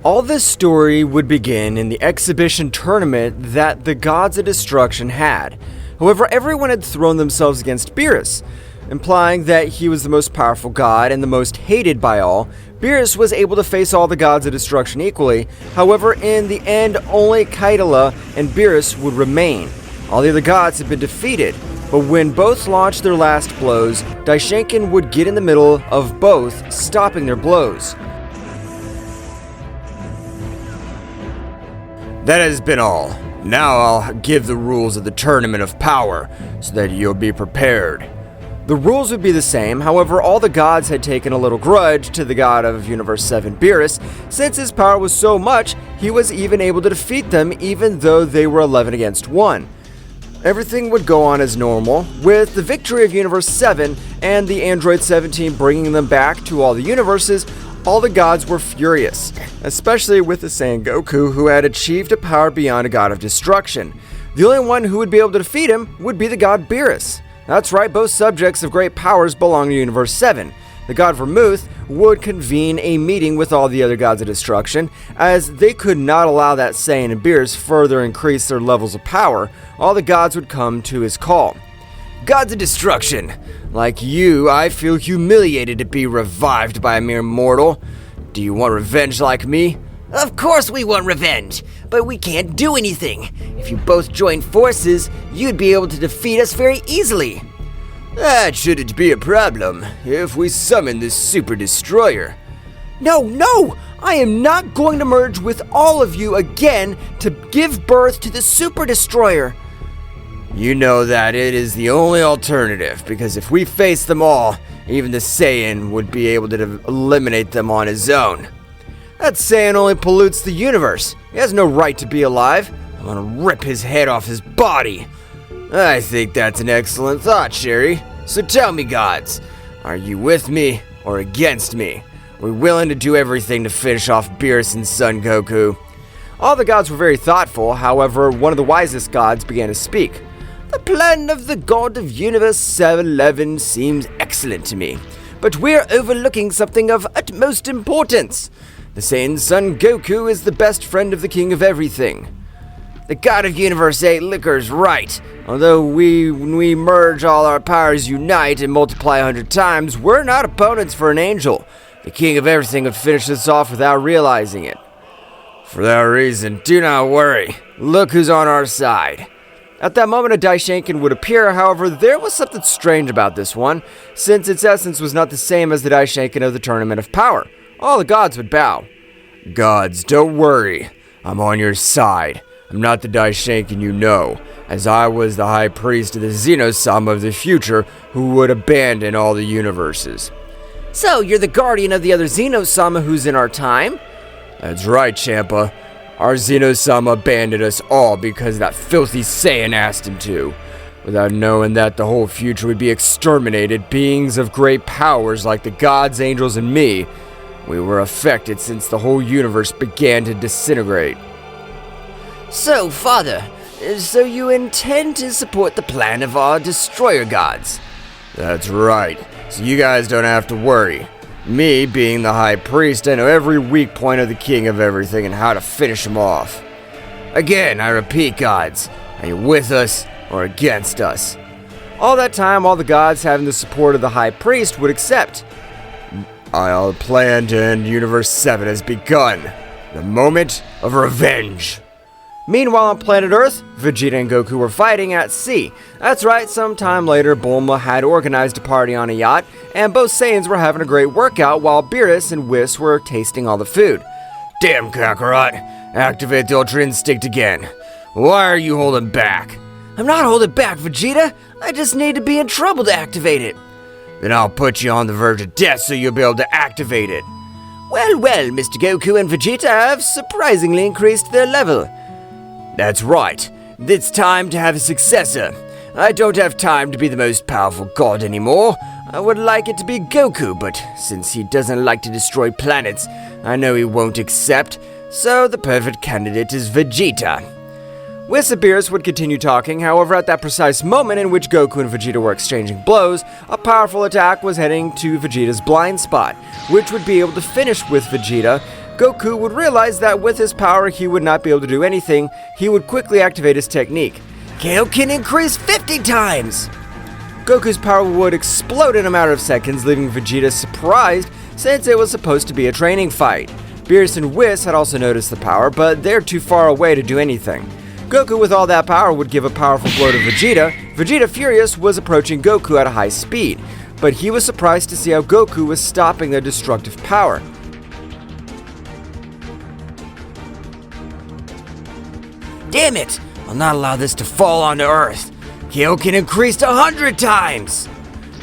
All this story would begin in the exhibition tournament that the Gods of Destruction had. However, everyone had thrown themselves against Beerus, implying that he was the most powerful god and the most hated by all. Beerus was able to face all the Gods of Destruction equally. However, in the end, only Kaitala and Beerus would remain. All the other gods had been defeated, but when both launched their last blows, Daishinkan would get in the middle of both, stopping their blows. That has been all. Now I'll give the rules of the Tournament of Power, so that you'll be prepared. The rules would be the same, however all the gods had taken a little grudge to the god of Universe 7, Beerus, since his power was so much, he was even able to defeat them even though they were 11 against 1. Everything would go on as normal, with the victory of Universe 7 and the Android 17 bringing them back to all the universes. All the gods were furious, especially with the Saiyan Goku, who had achieved a power beyond a god of destruction. The only one who would be able to defeat him would be the god Beerus. That's right, both subjects of great powers belong to Universe 7. The god Vermouth would convene a meeting with all the other gods of destruction, as they could not allow that Saiyan and Beerus further increase their levels of power. All the gods would come to his call. Gods of Destruction, like you, I feel humiliated to be revived by a mere mortal. Do you want revenge like me? Of course we want revenge, but we can't do anything. If you both join forces, you'd be able to defeat us very easily. That shouldn't be a problem if we summon this super destroyer. No! I am not going to merge with all of you again to give birth to the super destroyer. You know that it is the only alternative, because if we face them all, even the Saiyan would be able to eliminate them on his own. That Saiyan only pollutes the universe. He has no right to be alive. I'm gonna rip his head off his body. I think that's an excellent thought, Sherry. So tell me, gods, are you with me or against me? We're willing to do everything to finish off Beerus and Son Goku. All the gods were very thoughtful, however, one of the wisest gods began to speak. The plan of the god of Universe 711 seems excellent to me, but we're overlooking something of utmost importance. The Saiyan Son Goku is the best friend of the King of Everything. The god of Universe 8 Liquor's right. Although when we merge all our powers unite and multiply 100 times, we're not opponents for an angel. The King of Everything would finish this off without realizing it. For that reason, do not worry. Look who's on our side. At that moment, a Daishinkan would appear. However, there was something strange about this one, since its essence was not the same as the Daishinkan of the Tournament of Power. All the gods would bow. Gods, don't worry. I'm on your side. I'm not the Daishinkan you know, as I was the High Priest of the Zeno-sama of the future who would abandon all the universes. So, you're the guardian of the other Zeno-sama who's in our time? That's right, Champa. Our Zeno-sama abandoned us all because that filthy Saiyan asked him to. Without knowing that the whole future would be exterminated, beings of great powers like the gods, angels, and me, we were affected since the whole universe began to disintegrate. So, Father, so you intend to support the plan of our destroyer gods? That's right, so you guys don't have to worry. Me, being the High Priest, I know every weak point of the King of Everything and how to finish him off. Again, I repeat, gods, are you with us or against us? All that time, all the gods, having the support of the High Priest, would accept. Our plan to end Universe 7 has begun. The moment of revenge. Meanwhile, on planet Earth, Vegeta and Goku were fighting at sea. That's right, sometime later, Bulma had organized a party on a yacht, and both Saiyans were having a great workout while Beerus and Whis were tasting all the food. Damn, Kakarot! Activate the Ultra Instinct again. Why are you holding back? I'm not holding back, Vegeta. I just need to be in trouble to activate it. Then I'll put you on the verge of death so you'll be able to activate it. Well, Mr. Goku and Vegeta have surprisingly increased their level. That's right. It's time to have a successor. I don't have time to be the most powerful god anymore. I would like it to be Goku, but since he doesn't like to destroy planets, I know he won't accept, so the perfect candidate is Vegeta. Whis and Beerus would continue talking, however, at that precise moment in which Goku and Vegeta were exchanging blows, a powerful attack was heading to Vegeta's blind spot, which would be able to finish with Vegeta Goku would realize that with his power he would not be able to do anything. He would quickly activate his technique. Kaioken increase 50 times! Goku's power would explode in a matter of seconds, leaving Vegeta surprised since it was supposed to be a training fight. Beerus and Whis had also noticed the power, but they're too far away to do anything. Goku with all that power would give a powerful blow to Vegeta. Vegeta, furious, was approaching Goku at a high speed, but he was surprised to see how Goku was stopping their destructive power. Damn it! I'll not allow this to fall onto Earth. Kaioken increased 100 times!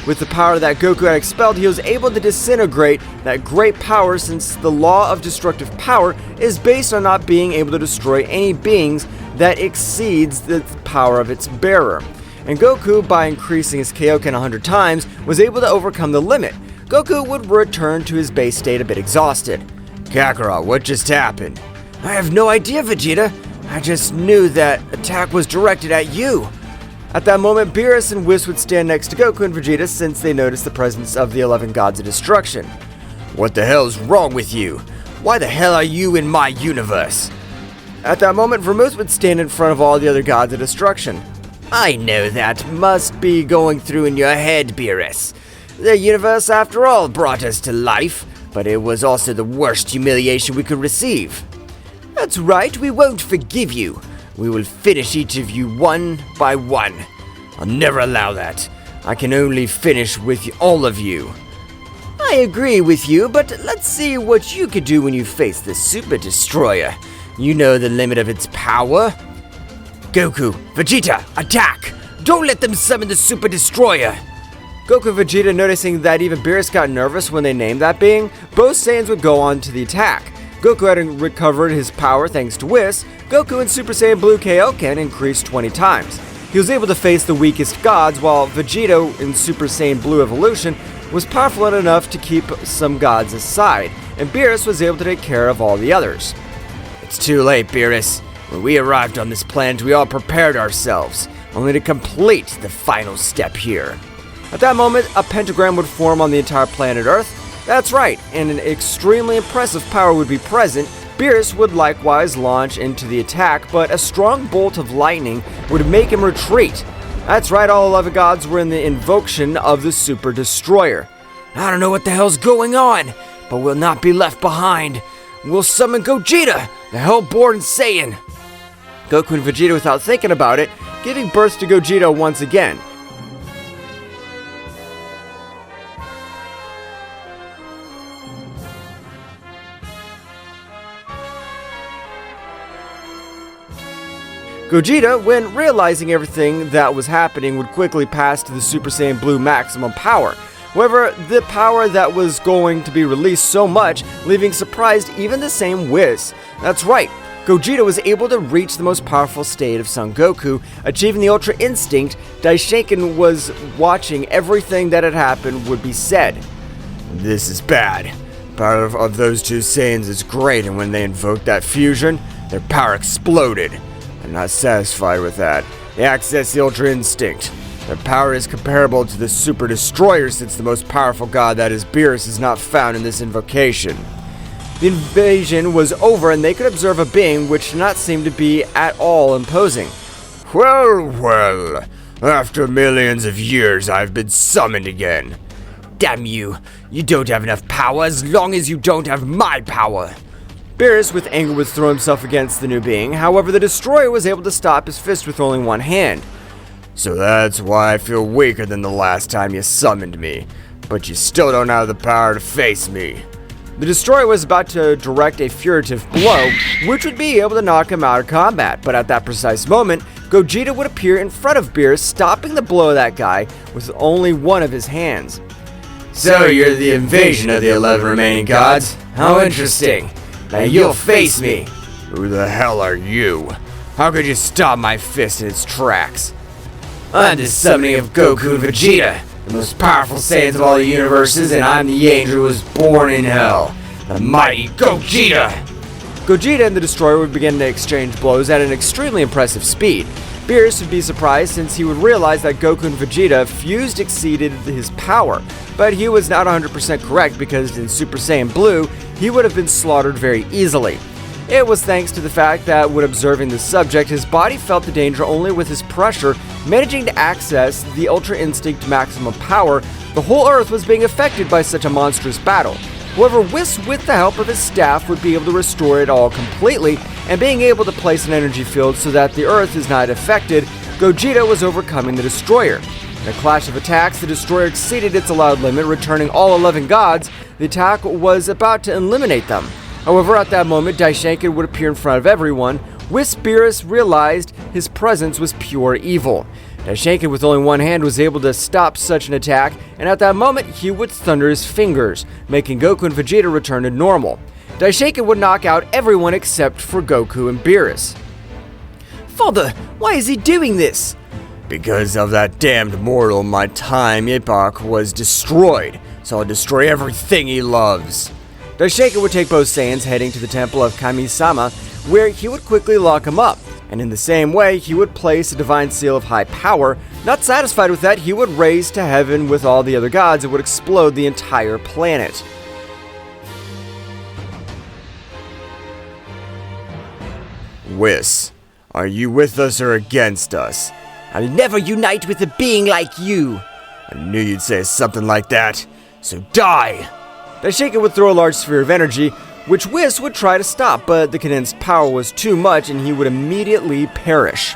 With the power that Goku had expelled, he was able to disintegrate that great power, since the law of destructive power is based on not being able to destroy any beings that exceeds the power of its bearer. And Goku, by increasing his Kaioken 100 times, was able to overcome the limit. Goku would return to his base state a bit exhausted. Kakarot, what just happened? I have no idea, Vegeta. I just knew that attack was directed at you. At that moment, Beerus and Whis would stand next to Goku and Vegeta since they noticed the presence of the 11 Gods of Destruction. What the hell's wrong with you? Why the hell are you in my universe? At that moment, Vermouth would stand in front of all the other Gods of Destruction. I know that must be going through in your head, Beerus. The universe, after all, brought us to life, but it was also the worst humiliation we could receive. That's right, we won't forgive you. We will finish each of you one by one. I'll never allow that. I can only finish with all of you. I agree with you, but let's see what you could do when you face the Super Destroyer. You know the limit of its power. Goku, Vegeta, attack! Don't let them summon the Super Destroyer! Goku and Vegeta, noticing that even Beerus got nervous when they named that being, both Saiyans would go on to the attack. Goku had recovered his power thanks to Whis. Goku in Super Saiyan Blue Kaioken increased 20 times. He was able to face the weakest gods, while Vegeta in Super Saiyan Blue Evolution was powerful enough to keep some gods aside, and Beerus was able to take care of all the others. It's too late, Beerus. When we arrived on this planet, we all prepared ourselves, only to complete the final step here. At that moment, a pentagram would form on the entire planet Earth. That's right, and an extremely impressive power would be present. Beerus would likewise launch into the attack, but a strong bolt of lightning would make him retreat. That's right, all 11 gods were in the invocation of the Super Destroyer. I don't know what the hell's going on, but we'll not be left behind. We'll summon Gogeta, the Hellborn Saiyan. Goku and Vegeta, without thinking about it, giving birth to Gogeta once again. Gogeta, when realizing everything that was happening, would quickly pass to the Super Saiyan Blue maximum power. However, the power that was going to be released so much, leaving surprised even the same Whis. That's right, Gogeta was able to reach the most powerful state of Son Goku, achieving the Ultra Instinct. Daishoken was watching everything that had happened would be said. This is bad. The power of those two Saiyans is great, and when they invoked that fusion, their power exploded. I'm not satisfied with that. They access the Ultra Instinct. Their power is comparable to the Super Destroyer, since the most powerful god, that is Beerus, is not found in this invocation. The invasion was over, and they could observe a being which did not seem to be at all imposing. Well, after millions of years, I've been summoned again. Damn you! You don't have enough power as long as you don't have my power! Beerus, with anger, would throw himself against the new being. However, the Destroyer was able to stop his fist with only one hand. So that's why I feel weaker than the last time you summoned me. But you still don't have the power to face me. The Destroyer was about to direct a furtive blow, which would be able to knock him out of combat. But at that precise moment, Gogeta would appear in front of Beerus, stopping the blow of that guy with only one of his hands. So you're the invasion of the 11 remaining gods? How interesting. Now you'll face me! Who the hell are you? How could you stop my fist in its tracks? I'm the summoning of Goku and Vegeta, the most powerful Saiyans of all the universes, and I'm the angel who was born in hell, the mighty Gogeta! Gogeta and the Destroyer would begin to exchange blows at an extremely impressive speed. Beerus would be surprised since he would realize that Goku and Vegeta fused exceeded his power, but he was not 100% correct because in Super Saiyan Blue, he would have been slaughtered very easily. It was thanks to the fact that when observing the subject, his body felt the danger only with his pressure, managing to access the Ultra Instinct maximum power. The whole Earth was being affected by such a monstrous battle. However, Whis, with the help of his staff, would be able to restore it all completely, and being able to place an energy field so that the Earth is not affected, Gogeta was overcoming the Destroyer. In a clash of attacks, the Destroyer exceeded its allowed limit, returning all 11 gods. The attack was about to eliminate them. However, at that moment, Daishinkan would appear in front of everyone. Whis Beerus realized his presence was pure evil. Daishinkan, with only one hand, was able to stop such an attack, and at that moment, he would thunder his fingers, making Goku and Vegeta return to normal. Daishinkan would knock out everyone except for Goku and Beerus. Father, why is he doing this? Because of that damned mortal, my time epoch was destroyed, so I'll destroy everything he loves. Daishinkan would take both Saiyans heading to the temple of Kami-sama, where he would quickly lock him up, and in the same way, he would place a divine seal of high power. Not satisfied with that, he would raise to heaven with all the other gods and would explode the entire planet. Whis, are you with us or against us? I'll never unite with a being like you. I knew you'd say something like that, so die! Daishinkan would throw a large sphere of energy, which Whis would try to stop, but the condensed power was too much and he would immediately perish.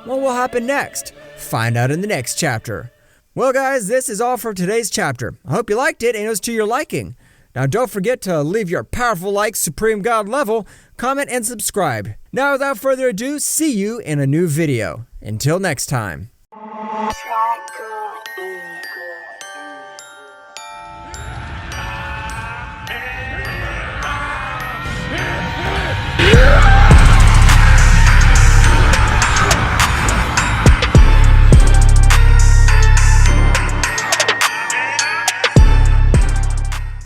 What will happen next? Find out in the next chapter. Well guys, this is all for today's chapter. I hope you liked it and it was to your liking. Now don't forget to leave your powerful like Supreme God level, comment and subscribe. Now without further ado, see you in a new video. Until next time.